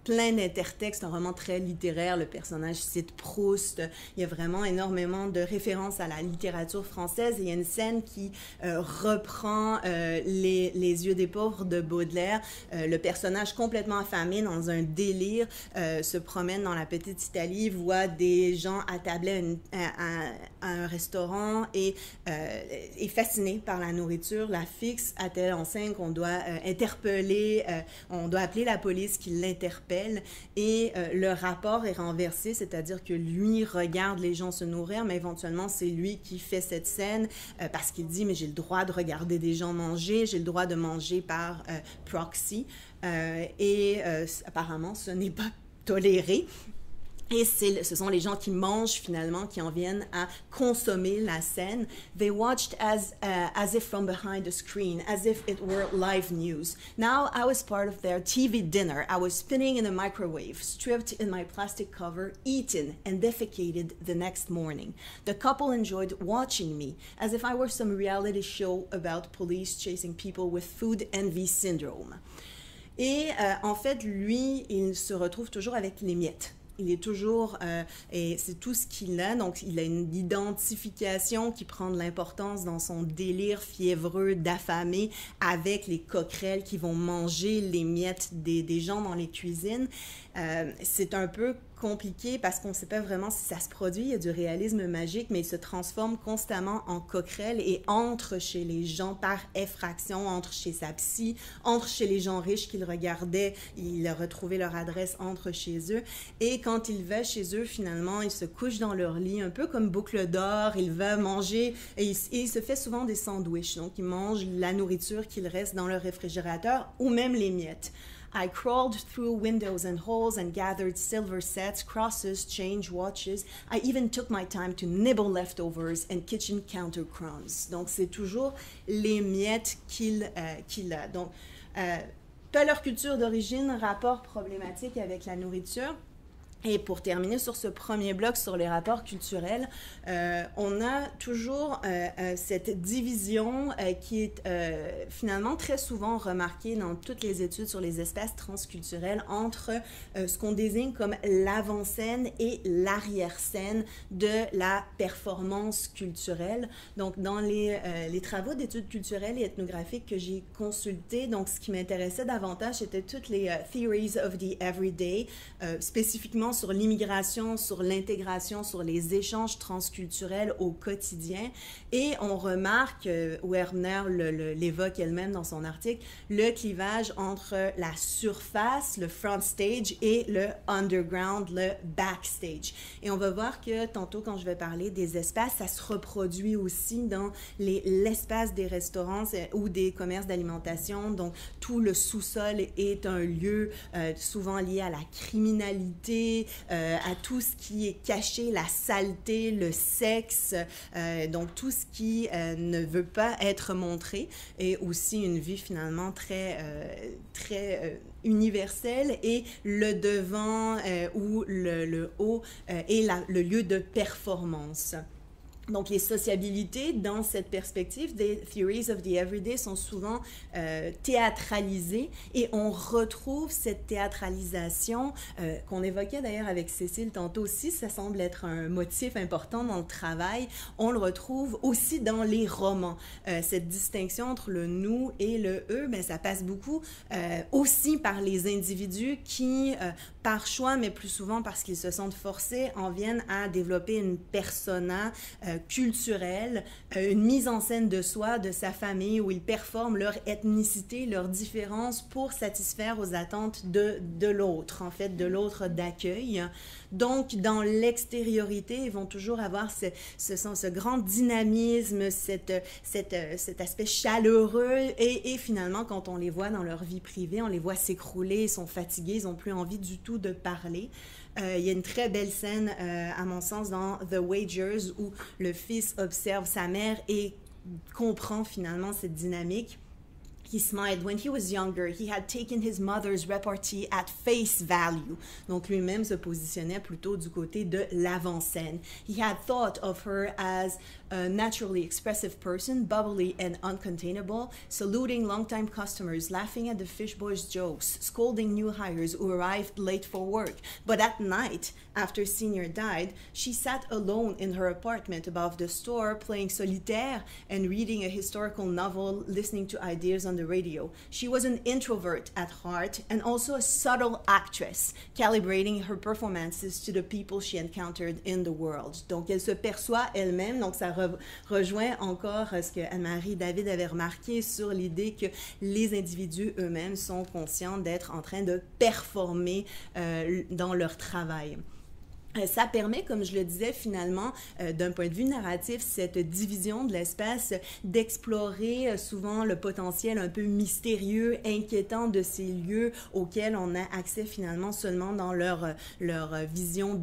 plein d'intertextes, un roman très littéraire. Le personnage cite Proust. Il y a vraiment énormément de références à la littérature française. Et il y a une scène qui reprend les yeux des pauvres de Baudelaire. Le personnage complètement affamé dans un délire se promène dans la petite Italie, voit des gens attablés à un restaurant et est fasciné par la nourriture, la fixe à telle enseigne qu'on doit interpeller, on doit appeler la police qui l'interpelle. Et le rapport est renversé, c'est-à-dire que lui regarde les gens se nourrir, mais éventuellement c'est lui qui fait cette scène parce qu'il dit « mais j'ai le droit de regarder des gens manger, j'ai le droit de manger par proxy » et apparemment ce n'est pas toléré. Et ce sont les gens qui mangent finalement, qui en viennent à consommer la scène. They watched as if from behind the screen, as if it were live news. Now I was part of their TV dinner. I was spinning in a microwave, stripped in my plastic cover, eaten and defecated the next morning. The couple enjoyed watching me, as if I were some reality show about police chasing people with food envy syndrome. Et en fait, lui, il se retrouve toujours avec les miettes. Il est toujours, et c'est tout ce qu'il a, donc il a une identification qui prend de l'importance dans son délire fiévreux d'affamé avec les coquerelles qui vont manger les miettes des gens dans les cuisines. C'est un peu compliqué parce qu'on ne sait pas vraiment si ça se produit. Il y a du réalisme magique, mais il se transforme constamment en coquerelle et entre chez les gens par effraction, entre chez sa psy, entre chez les gens riches qu'il regardait, il a retrouvé leur adresse entre chez eux. Et quand il va chez eux, finalement, il se couche dans leur lit, un peu comme Boucle d'Or, il va manger et il se fait souvent des sandwichs. Donc, il mange la nourriture qu'il reste dans le réfrigérateur ou même les miettes. I crawled through windows and holes and gathered silver sets, crosses, change, watches. I even took my time to nibble leftovers and kitchen counter crumbs. Donc, c'est toujours les miettes qu'il a. Donc, pas leur culture d'origine, rapport problématique avec la nourriture. Et pour terminer sur ce premier bloc sur les rapports culturels, on a toujours cette division qui est finalement très souvent remarquée dans toutes les études sur les espaces transculturels entre ce qu'on désigne comme l'avant-scène et l'arrière-scène de la performance culturelle. Donc, dans les travaux d'études culturelles et ethnographiques que j'ai consultés, donc ce qui m'intéressait davantage, c'était toutes les theories of the everyday, spécifiquement sur l'immigration, sur l'intégration, sur les échanges transculturels au quotidien. Et on remarque, Werner l'évoque elle-même dans son article, le clivage entre la surface, le front stage, et le underground, le backstage. Et on va voir que tantôt, quand je vais parler des espaces, ça se reproduit aussi dans l'espace des restaurants ou des commerces d'alimentation. Donc, tout le sous-sol est un lieu souvent lié à la criminalité, à tout ce qui est caché, la saleté, le sexe, donc tout ce qui ne veut pas être montré, et aussi une vie finalement très universelle, et le devant ou le haut est le lieu de performance. Donc, les sociabilités, dans cette perspective des Theories of the Everyday, sont souvent théâtralisées, et on retrouve cette théâtralisation qu'on évoquait d'ailleurs avec Cécile tantôt aussi, ça semble être un motif important dans le travail, on le retrouve aussi dans les romans. Cette distinction entre le nous et le eux, ben, ça passe beaucoup aussi par les individus qui, par choix, mais plus souvent parce qu'ils se sentent forcés, en viennent à développer une persona culturelle, une mise en scène de soi, de sa famille, où ils performent leur ethnicité, leur différence pour satisfaire aux attentes de l'autre, en fait, de l'autre d'accueil. Donc, dans l'extériorité, ils vont toujours avoir ce grand dynamisme, cet aspect chaleureux, et finalement, quand on les voit dans leur vie privée, on les voit s'écrouler, ils sont fatigués, ils n'ont plus envie du tout de parler. Il y a une très belle scène, à mon sens, dans The Wagers, où le fils observe sa mère et comprend finalement cette dynamique. He smiled. When he was younger, he had taken his mother's repartee at face value. Donc, lui-même se positionnait plutôt du côté de l'avant-scène. He had thought of her as a naturally expressive person, bubbly and uncontainable, saluting longtime customers, laughing at the fish boys' jokes, scolding new hires who arrived late for work. But at night, after Senior died, she sat alone in her apartment above the store, playing solitaire and reading a historical novel, listening to ideas on the radio. She was an introvert at heart and also a subtle actress, calibrating her performances to the people she encountered in the world. Donc, elle se perçoit elle-même, donc ça rejoint encore ce que Anne-Marie David avait remarqué sur l'idée que les individus eux-mêmes sont conscients d'être en train de performer dans leur travail. Ça permet, comme je le disais, finalement, d'un point de vue narratif, cette division de l'espace, d'explorer souvent le potentiel un peu mystérieux, inquiétant de ces lieux auxquels on a accès finalement seulement dans leur vision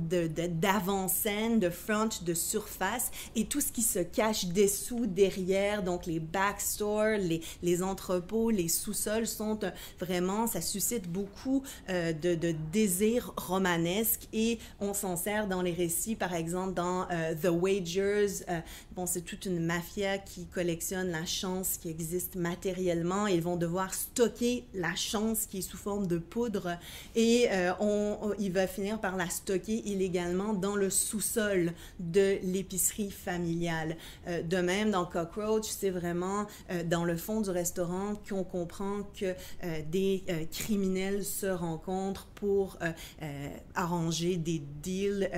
d'avant-scène, de front, de surface, et tout ce qui se cache dessous, derrière, donc les backstores, les entrepôts, les sous-sols sont vraiment, ça suscite beaucoup de désirs romanesques, et on s'en sert dans les récits, par exemple dans The Wagers. Bon, c'est toute une mafia qui collectionne la chance qui existe matériellement. Ils vont devoir stocker la chance qui est sous forme de poudre et il va finir par la stocker illégalement dans le sous-sol de l'épicerie familiale. De même, dans Cockroach, c'est vraiment dans le fond du restaurant qu'on comprend que des criminels se rencontrent pour arranger des deals,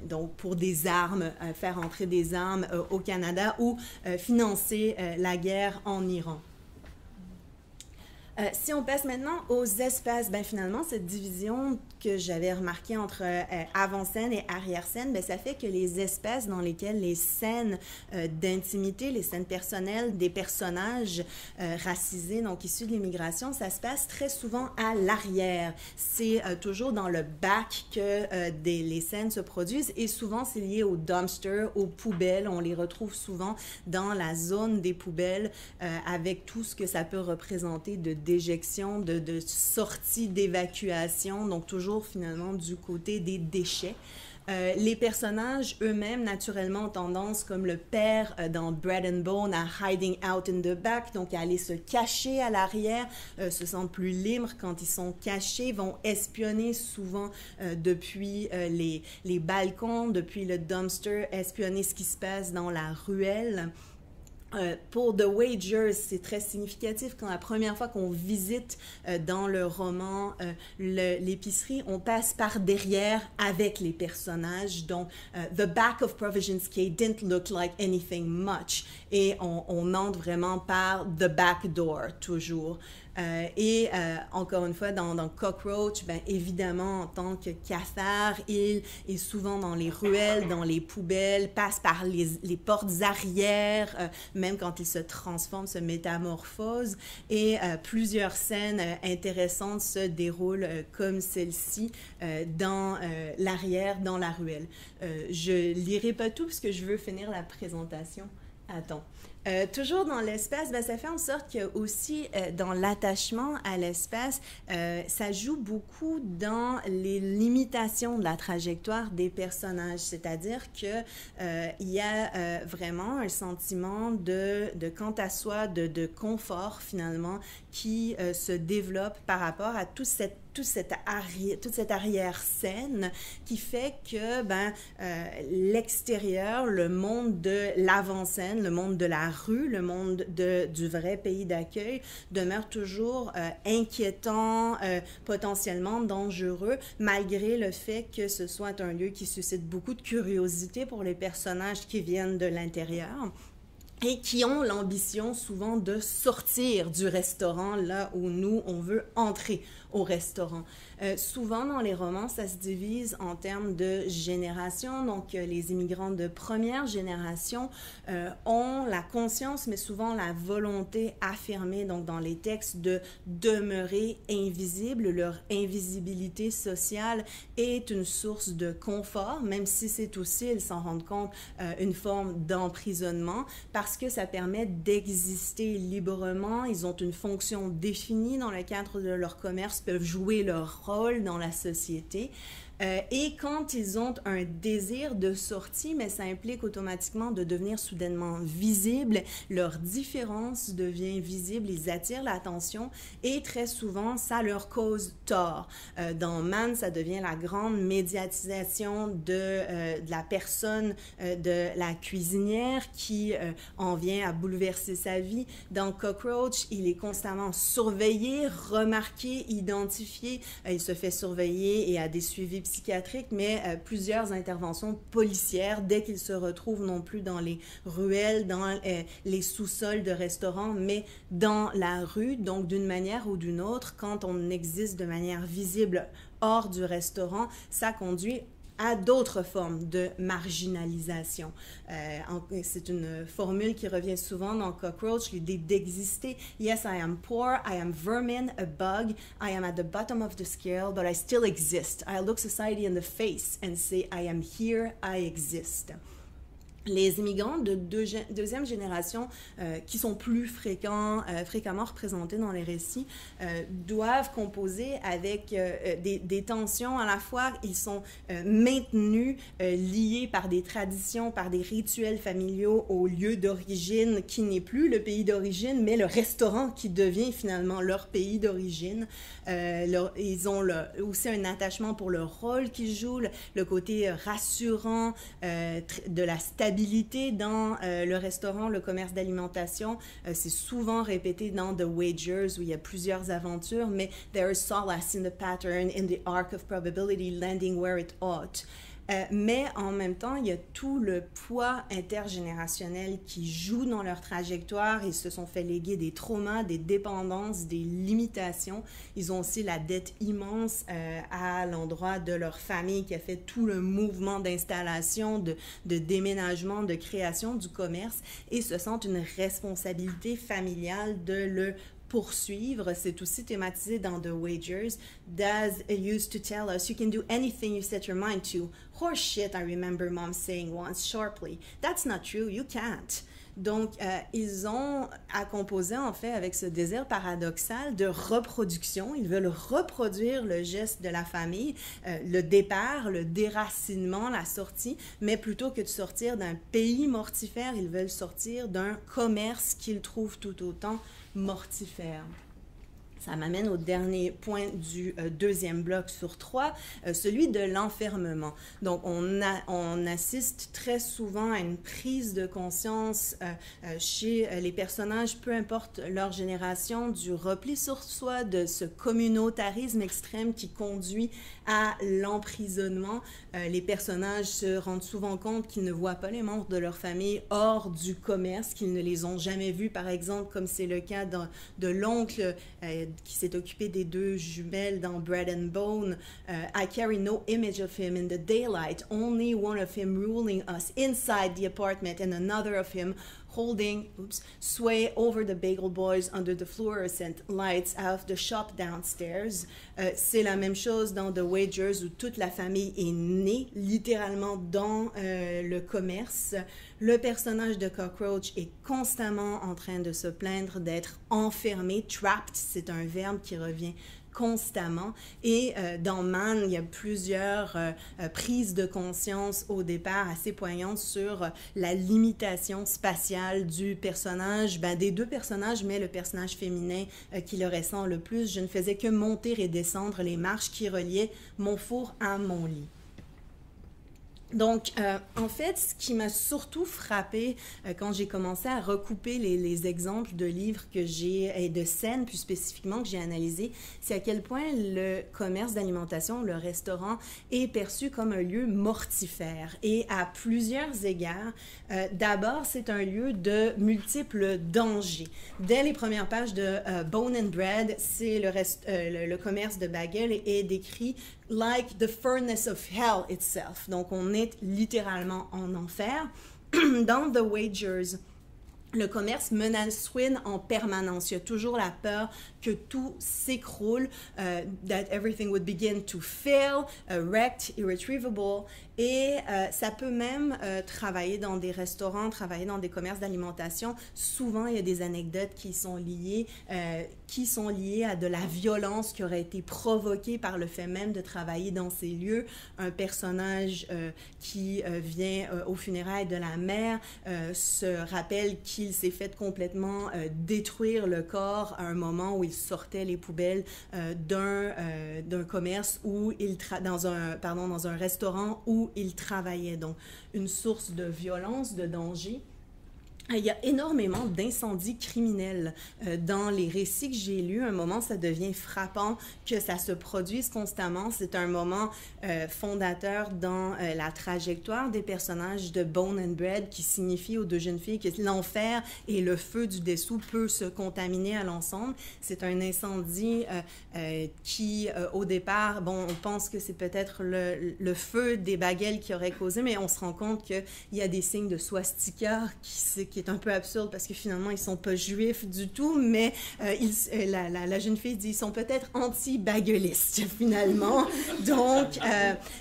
donc pour des armes, faire entrer des armes au Canada ou financer la guerre en Iran. Si on passe maintenant aux espaces, ben finalement, cette division que j'avais remarquée entre avant-scène et arrière-scène, ben ça fait que les espaces dans lesquels les scènes d'intimité, les scènes personnelles des personnages racisés, donc issus de l'immigration, ça se passe très souvent à l'arrière. C'est toujours dans le back que les scènes se produisent et souvent c'est lié aux dumpsters, aux poubelles. On les retrouve souvent dans la zone des poubelles avec tout ce que ça peut représenter de d'éjection, de sortie, d'évacuation, donc toujours finalement du côté des déchets. Les personnages eux-mêmes, naturellement, ont tendance, comme le père dans Bread and Bone, à hiding out in the back, donc à aller se cacher à l'arrière, se sentent plus libres quand ils sont cachés, vont espionner souvent depuis les balcons, depuis le dumpster, espionner ce qui se passe dans la ruelle. Pour The Wagers, c'est très significatif quand la première fois qu'on visite dans le roman l'épicerie, on passe par derrière avec les personnages. Donc, The back of Provisions Quay didn't look like anything much. Et on entre vraiment par the back door, toujours. Encore une fois, dans Cockroach, ben, évidemment, en tant que cafard, il est souvent dans les ruelles, dans les poubelles, passe par les portes arrière, même quand il se transforme, se métamorphose. Et plusieurs scènes intéressantes se déroulent comme celle-ci dans l'arrière, dans la ruelle. Je lirai pas tout parce que je veux finir la présentation. Attends. Toujours dans l'espace, ben, ça fait en sorte que aussi dans l'attachement à l'espace, ça joue beaucoup dans les limitations de la trajectoire des personnages. C'est-à-dire que il y a vraiment un sentiment de quant à soi, de confort finalement qui se développe par rapport à toute cette arrière-scène qui fait que l'extérieur, le monde de l'avant-scène, le monde de la rue, le monde du vrai pays d'accueil demeure toujours inquiétant, potentiellement dangereux, malgré le fait que ce soit un lieu qui suscite beaucoup de curiosité pour les personnages qui viennent de l'intérieur. Et qui ont l'ambition souvent de sortir du restaurant là où nous, on veut entrer au restaurant. Souvent dans les romans, ça se divise en termes de génération. Donc les immigrants de première génération ont la conscience, mais souvent la volonté affirmée, donc dans les textes, de demeurer invisibles. Leur invisibilité sociale est une source de confort, même si c'est aussi, ils s'en rendent compte, une forme d'emprisonnement, parce que ça permet d'exister librement. Ils ont une fonction définie dans le cadre de leur commerce, peuvent jouer leur rôle dans la société. Et quand ils ont un désir de sortie, mais ça implique automatiquement de devenir soudainement visible, leur différence devient visible, ils attirent l'attention et très souvent, ça leur cause tort. Dans Man, ça devient la grande médiatisation de la personne, de la cuisinière qui en vient à bouleverser sa vie. Dans Cockroach, il est constamment surveillé, remarqué, identifié. Il se fait surveiller et a des suivis psychiatriques, mais plusieurs interventions policières dès qu'il se retrouve non plus dans les ruelles, dans les sous-sols de restaurants, mais dans la rue. Donc, d'une manière ou d'une autre, quand on existe de manière visible hors du restaurant, ça conduit à d'autres formes de marginalisation. C'est une formule qui revient souvent dans Cockroach, l'idée d'exister. Yes, I am poor, I am vermin, a bug, I am at the bottom of the scale, but I still exist. I look society in the face and say, I am here, I exist. Les immigrants de deuxième génération qui sont plus fréquemment représentés dans les récits doivent composer avec des tensions. À la fois, ils sont maintenus, liés par des traditions, par des rituels familiaux au lieu d'origine qui n'est plus le pays d'origine, mais le restaurant qui devient finalement leur pays d'origine. Ils ont aussi un attachement pour le rôle qu'ils jouent, le côté rassurant de la stabilité dans le restaurant, le commerce d'alimentation. C'est souvent répété dans The Wagers où il y a plusieurs aventures, mais there is solace in the pattern, in the arc of probability landing where it ought. Mais en même temps, il y a tout le poids intergénérationnel qui joue dans leur trajectoire. Ils se sont fait léguer des traumas, des dépendances, des limitations. Ils ont aussi la dette immense à l'endroit de leur famille qui a fait tout le mouvement d'installation, de déménagement, de création du commerce et se sentent une responsabilité familiale de le poursuivre. C'est aussi thématisé dans The Wagers. Daz used to tell us, you can do anything you set your mind to. Horse shit, I remember mom saying once sharply. That's not true, you can't. Donc, ils ont à composer en fait avec ce désir paradoxal de reproduction. Ils veulent reproduire le geste de la famille, le départ, le déracinement, la sortie, mais plutôt que de sortir d'un pays mortifère, ils veulent sortir d'un commerce qu'ils trouvent tout autant mortifère. Ça m'amène au dernier point du deuxième bloc sur 3, celui de l'enfermement. Donc, on assiste très souvent à une prise de conscience chez les personnages, peu importe leur génération, du repli sur soi, de ce communautarisme extrême qui conduit à l'emprisonnement. Les personnages se rendent souvent compte qu'ils ne voient pas les membres de leur famille hors du commerce, qu'ils ne les ont jamais vus, par exemple, comme c'est le cas de l'oncle qui s'est occupé des 2 jumelles dans Bread and Bone. I carry no image of him in the daylight, only one of him ruling us inside the apartment and another of him holding sway over the bagel boys under the fluorescent lights of the shop downstairs. C'est la même chose dans The Wagers où toute la famille est née littéralement dans le commerce. Le personnage de Cockroach est constamment en train de se plaindre d'être enfermé. Trapped, c'est un verbe qui revient constamment. Et dans Man, il y a plusieurs prises de conscience au départ assez poignantes sur la limitation spatiale du personnage, des 2 personnages, mais le personnage féminin qui le ressent le plus. Je ne faisais que monter et descendre les marches qui reliaient mon four à mon lit. Donc, en fait, ce qui m'a surtout frappé quand j'ai commencé à recouper les exemples de livres que j'ai, et de scènes plus spécifiquement que j'ai analysées, c'est à quel point le commerce d'alimentation, le restaurant, est perçu comme un lieu mortifère. Et à plusieurs égards, d'abord, c'est un lieu de multiples dangers. Dès les premières pages de Bone and Bread, c'est le commerce de bagel est décrit like the furnace of hell itself. Donc, on est littéralement en enfer. Dans The Wagers, le commerce menace Swin en permanence. Il y a toujours la peur que tout s'écroule, that everything would begin to fail, wrecked, irretrievable. Et ça peut même travailler dans des restaurants, travailler dans des commerces d'alimentation. Souvent, il y a des anecdotes qui sont liées à de la violence qui aurait été provoquée par le fait même de travailler dans ces lieux. Un personnage qui vient aux funérailles de la mère se rappelle qu'il s'est fait complètement détruire le corps à un moment où il sortait les poubelles d'un commerce où dans un restaurant où il travaillait. Donc, une source de violence, de danger. Il y a énormément d'incendies criminels dans les récits que j'ai lus. À un moment, ça devient frappant que ça se produise constamment. C'est un moment fondateur dans la trajectoire des personnages de Bone and Bread qui signifie aux 2 jeunes filles que l'enfer et le feu du dessous peut se contaminer à l'ensemble. C'est un incendie qui, au départ, on pense que c'est peut-être le feu des bagels qui aurait causé, mais on se rend compte qu'il y a des signes de swastika qui qui est un peu absurde parce que finalement, ils sont pas juifs du tout, mais la jeune fille dit, ils sont peut-être anti-baguelistes, finalement. Donc,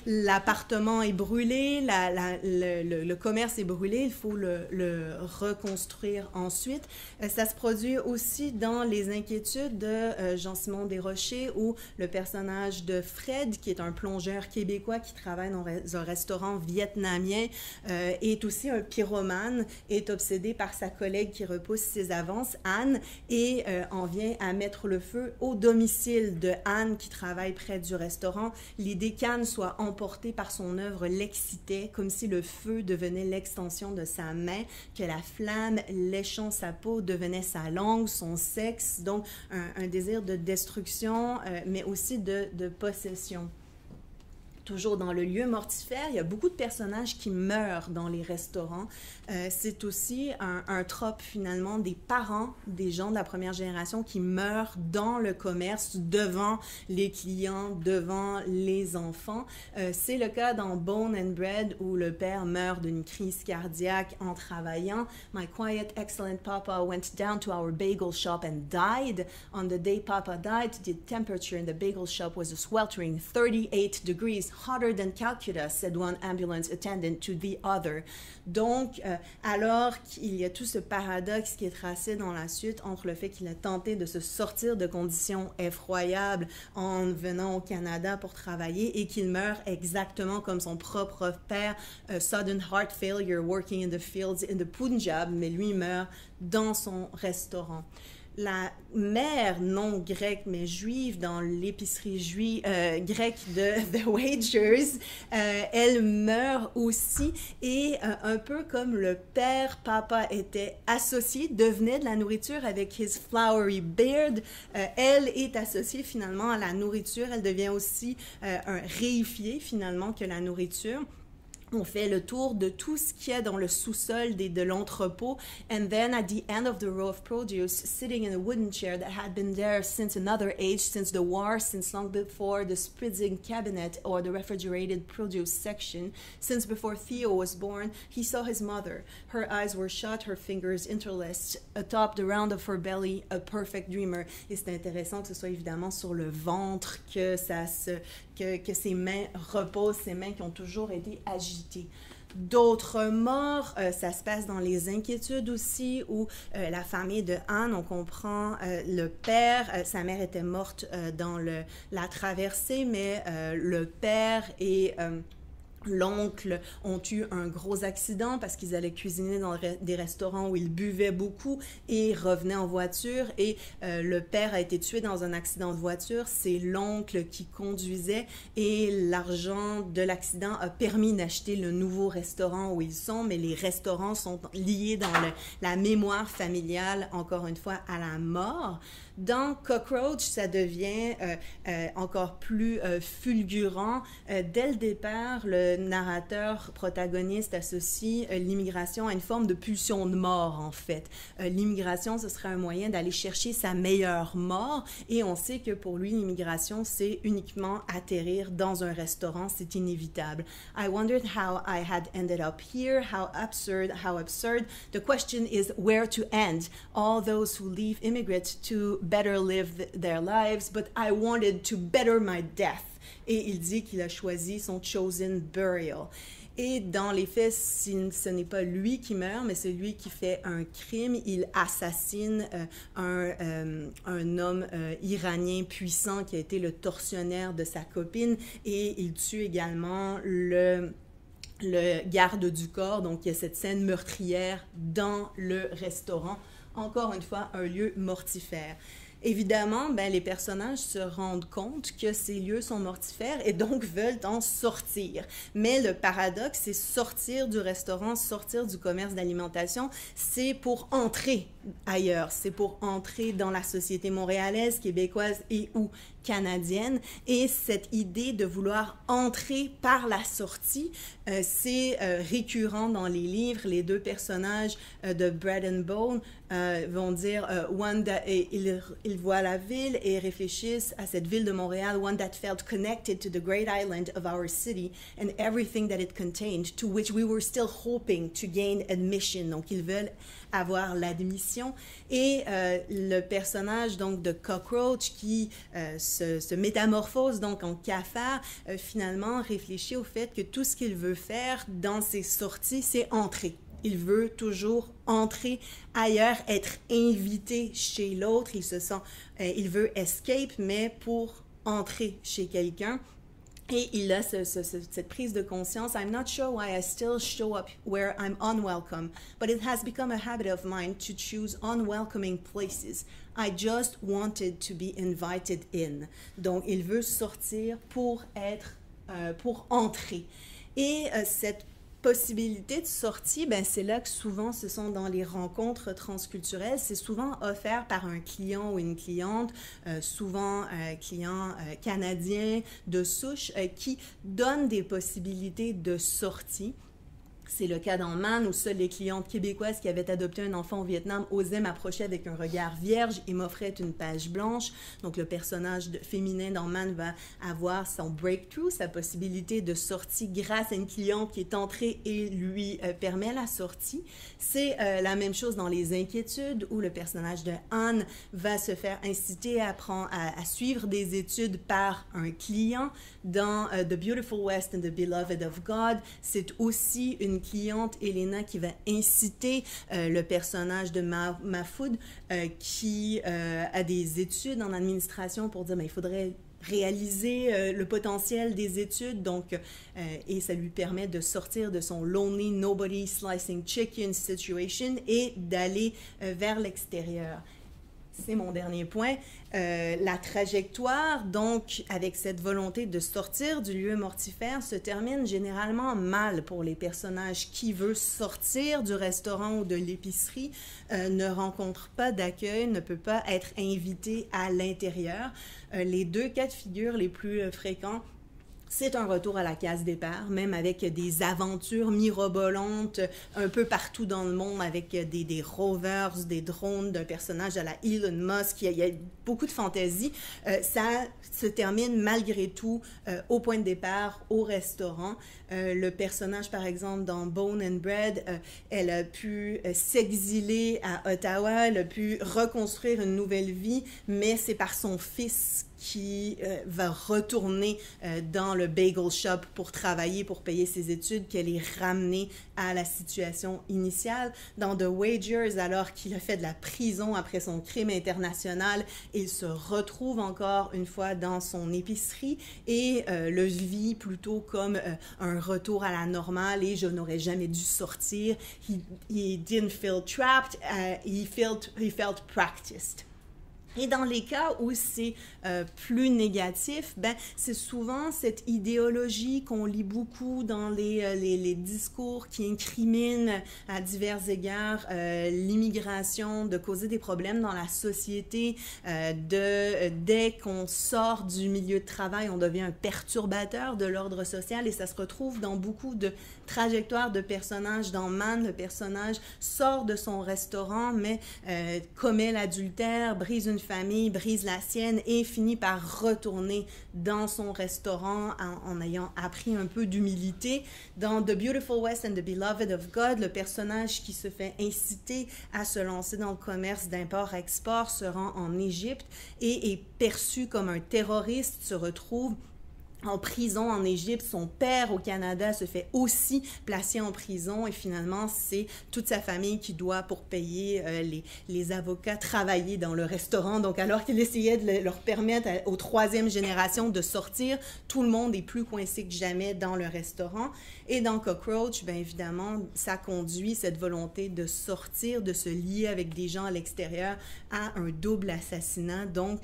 l'appartement est brûlé, le commerce est brûlé, il faut le reconstruire ensuite. Ça se produit aussi dans Les Inquiétudes de Jean-Simon Desrochers, où le personnage de Fred, qui est un plongeur québécois qui travaille dans un restaurant vietnamien, est aussi un pyromane, est obsédé par sa collègue qui repousse ses avances, Anne, et en vient à mettre le feu au domicile de Anne qui travaille près du restaurant. L'idée qu'Anne soit emportée par son œuvre l'excitait, comme si le feu devenait l'extension de sa main, que la flamme léchant sa peau devenait sa langue, son sexe, donc un désir de destruction, mais aussi de possession. Toujours dans le lieu mortifère, il y a beaucoup de personnages qui meurent dans les restaurants. C'est aussi un trope, finalement, des parents des gens de la première génération qui meurent dans le commerce, devant les clients, devant les enfants. C'est le cas dans Bone and Bread, où le père meurt d'une crise cardiaque en travaillant. My quiet, excellent papa went down to our bagel shop and died. On the day papa died, the temperature in the bagel shop was a sweltering 38 degrees. Hotter than Calcutta, said one ambulance attendant to the other. Donc, alors qu'il y a tout ce paradoxe qui est tracé dans la suite entre le fait qu'il a tenté de se sortir de conditions effroyables en venant au Canada pour travailler et qu'il meurt exactement comme son propre père, sudden heart failure working in the fields in the Punjab, mais lui meurt dans son restaurant. La mère non grecque mais juive dans l'épicerie grecque de The Wagers, elle meurt aussi et un peu comme le père, papa était associé, devenait de la nourriture avec his flowery beard, elle est associée finalement à la nourriture, elle devient aussi un réifié finalement que la nourriture. On fait le tour de tout ce qu'il y a dans le sous-sol de l'entrepôt. And then at the end of the row of produce, sitting in a wooden chair that had been there since another age, since the war, since long before the spritzing cabinet or the refrigerated produce section, since before Theo was born, he saw his mother. Her eyes were shut, her fingers interlaced, atop the round of her belly, a perfect dreamer. Et c'est intéressant que ce soit évidemment sur le ventre que ses mains reposent, ses mains qui ont toujours été agitées. D'autres morts, ça se passe dans Les Inquiétudes aussi, où la famille de Anne, on comprend le père, sa mère était morte dans la traversée, mais le père et l'oncle ont eu un gros accident parce qu'ils allaient cuisiner dans des restaurants où ils buvaient beaucoup et revenaient en voiture et le père a été tué dans un accident de voiture. C'est l'oncle qui conduisait et l'argent de l'accident a permis d'acheter le nouveau restaurant où ils sont, mais les restaurants sont liés dans la mémoire familiale, encore une fois, à la mort. Dans Cockroach, ça devient encore plus fulgurant. Dès le départ, le narrateur protagoniste associe l'immigration à une forme de pulsion de mort, en fait. L'immigration, ce serait un moyen d'aller chercher sa meilleure mort, et on sait que pour lui, l'immigration, c'est uniquement atterrir dans un restaurant, c'est inévitable. I wondered how I had ended up here, how absurd. The question is where to end. All those who leave immigrate to better live their lives, but I wanted to better my death. Et il dit qu'il a choisi son chosen burial. Et dans les faits, ce n'est pas lui qui meurt, mais c'est lui qui fait un crime. Il assassine un homme iranien puissant qui a été le tortionnaire de sa copine, et il tue également le garde du corps. Donc il y a cette scène meurtrière dans le restaurant. Encore une fois, un lieu mortifère. Évidemment, les personnages se rendent compte que ces lieux sont mortifères et donc veulent en sortir. Mais le paradoxe, c'est sortir du restaurant, sortir du commerce d'alimentation, c'est pour entrer ailleurs, c'est pour entrer dans la société montréalaise, québécoise et ou canadienne. Et cette idée de vouloir entrer par la sortie, c'est récurrent dans les livres. Les deux personnages de Bread and Bone vont dire ils voient la ville et réfléchissent à cette ville de Montréal, one that felt connected to the great island of our city and everything that it contained, to which we were still hoping to gain admission. Donc, ils veulent avoir l'admission. Et le personnage donc de Cockroach qui se métamorphose donc en cafard, finalement réfléchit au fait que tout ce qu'il veut faire dans ses sorties, c'est entrer. Il veut toujours entrer ailleurs, être invité chez l'autre. Il veut escape, mais pour entrer chez quelqu'un. Et il a cette prise de conscience. I'm not sure why I still show up where I'm unwelcome, but it has become a habit of mine to choose unwelcoming places. I just wanted to be invited in. Donc, il veut sortir pour entrer. Et cette possibilité de sortie, ben c'est là que souvent ce sont dans les rencontres transculturelles, c'est souvent offert par un client ou une cliente, souvent client canadien de souche, qui donne des possibilités de sortie. C'est le cas dans Man, où seules les clientes québécoises qui avaient adopté un enfant au Vietnam osaient m'approcher avec un regard vierge et m'offraient une page blanche. Donc, le personnage féminin dans Man va avoir son breakthrough, sa possibilité de sortie grâce à une cliente qui est entrée et lui permet la sortie. C'est la même chose dans Les Inquiétudes, où le personnage de Anne va se faire inciter à suivre des études par un client. Dans The Beautiful West and the Beloved of God, c'est aussi une cliente, Elena, qui va inciter le personnage de Mahfoud qui a des études en administration pour dire, mais il faudrait réaliser le potentiel des études, donc, et ça lui permet de sortir de son lonely, nobody slicing chicken situation et d'aller vers l'extérieur. C'est mon dernier point. La trajectoire, donc, avec cette volonté de sortir du lieu mortifère, se termine généralement mal pour les personnages qui veulent sortir du restaurant ou de l'épicerie, ne rencontrent pas d'accueil, ne peut pas être invité à l'intérieur. Les deux cas de figure les plus fréquents, c'est un retour à la case départ, même avec des aventures mirobolantes un peu partout dans le monde, avec des rovers, des drones, d'un personnage à la Elon Musk. Il y a beaucoup de fantaisie. Ça se termine malgré tout au point de départ, au restaurant. Le personnage, par exemple, dans Bone and Bread, elle a pu s'exiler à Ottawa, elle a pu reconstruire une nouvelle vie, mais c'est par son fils qui va retourner dans le bagel shop pour travailler, pour payer ses études, qu'elle est ramenée à la situation initiale. Dans The Wagers, alors qu'il a fait de la prison après son crime international, il se retrouve encore une fois dans son épicerie et le vit plutôt comme un retour à la normale et je n'aurais jamais dû sortir. He didn't feel trapped, he felt practiced. Et dans les cas où c'est plus négatif, ben, c'est souvent cette idéologie qu'on lit beaucoup dans les discours qui incriminent à divers égards l'immigration, de causer des problèmes dans la société, dès qu'on sort du milieu de travail, on devient un perturbateur de l'ordre social et ça se retrouve dans beaucoup de trajectoires de personnages. Dans Man, le personnage sort de son restaurant, mais commet l'adultère, brise une famille, brise la sienne et finit par retourner dans son restaurant en ayant appris un peu d'humilité. Dans The Beautiful West and the Beloved of God, le personnage qui se fait inciter à se lancer dans le commerce d'import-export se rend en Égypte et est perçu comme un terroriste, se retrouve en prison en Égypte. Son père au Canada se fait aussi placer en prison et finalement c'est toute sa famille qui doit, pour payer les avocats, travailler dans le restaurant. Donc alors qu'il essayait de leur permettre aux troisième génération de sortir, tout le monde est plus coincé que jamais dans le restaurant. Et dans Cockroach, bien évidemment, ça conduit cette volonté de sortir, de se lier avec des gens à l'extérieur à un double assassinat, donc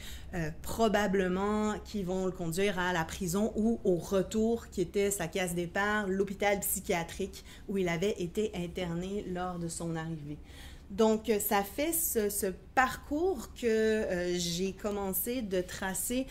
probablement qui vont le conduire à la prison ou au retour, qui était sa case départ, l'hôpital psychiatrique où il avait été interné lors de son arrivée. Donc, ça fait ce parcours que j'ai commencé de tracer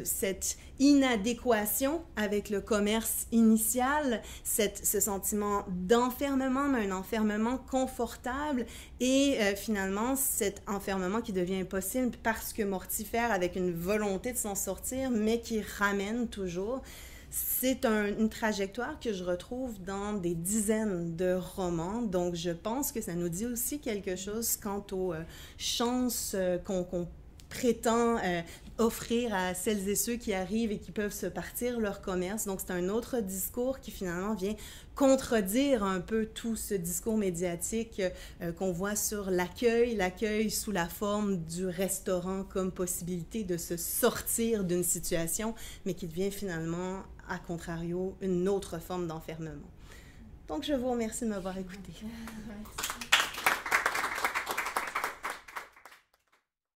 cette inadéquation avec le commerce initial, ce sentiment d'enfermement, mais un enfermement confortable et finalement cet enfermement qui devient impossible parce que mortifère avec une volonté de s'en sortir, mais qui ramène toujours. C'est une trajectoire que je retrouve dans des dizaines de romans, donc je pense que ça nous dit aussi quelque chose quant aux chances qu'on prétend offrir à celles et ceux qui arrivent et qui peuvent se partir leur commerce. Donc c'est un autre discours qui finalement vient contredire un peu tout ce discours médiatique qu'on voit sur l'accueil sous la forme du restaurant comme possibilité de se sortir d'une situation, mais qui devient finalement, à contrario, une autre forme d'enfermement. Donc je vous remercie de m'avoir écouté.